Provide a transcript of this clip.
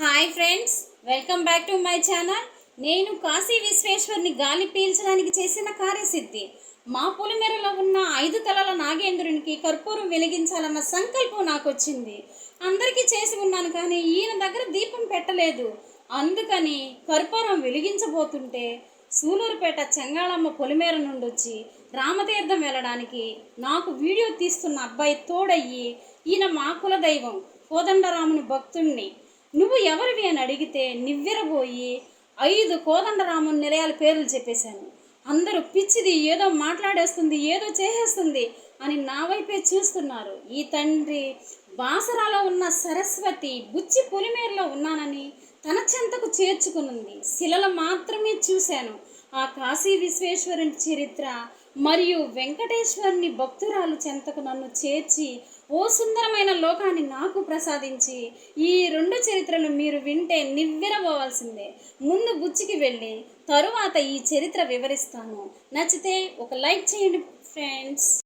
Hi friends, welcome back to my channel. నేను కాశీ విశ్వేశ్వరుని గాలి పీల్చడానికి చేసిన కార్యసిద్ధి. మా పొలిమేరలో ఉన్న 5 తలల నాగేంద్రునికి కర్పూరం వెలిగించాలన్న సంకల్పం నాకు వచ్చింది. అందరికీ చేసి ఉన్నాను, కానీ ఈయన దగ్గర దీపం పెట్టలేదు. అందుకని కర్పూరం వెలిగించబోతుంటే సూలూరుపేట చెంగాళమ్మ పొలిమేర నుండి వచ్చి రామతీర్థం వెళ్ళడానికి నాకు వీడియో తీస్తున్న అబ్బాయి తోడయ్యి, ఈయన మా కులదైవం కోదండరాముని భక్తుణ్ణి, నువ్వు ఎవరివి అని అడిగితే నివ్వెరబోయి 5 కోదండరాముని నిలయాల పేర్లు చెప్పేశాను. అందరూ పిచ్చిది, ఏదో మాట్లాడేస్తుంది, ఏదో చేసేస్తుంది అని నా వైపే చూస్తున్నారు. ఈ తండ్రి బాసరాలో ఉన్న సరస్వతి బుచ్చి పొలిమేరలో ఉన్నానని తన చెంతకు చేర్చుకునుంది. శిలలు మాత్రమే చూశాను. ఆ కాశీ విశ్వేశ్వరుని చరిత్ర మరియు వెంకటేశ్వరుని భక్తురాలు చెంతకు నన్ను చేర్చి ఓ సుందరమైన లోకాన్ని నాకు ప్రసాదించి ఈ 2 చరిత్రలు మీరు వింటే నివ్వెరబోవాల్సిందే. ముందు బుచ్చికి వెళ్ళి తరువాత ఈ చరిత్ర వివరిస్తాను. నచ్చితే ఒక లైక్ చేయండి ఫ్రెండ్స్.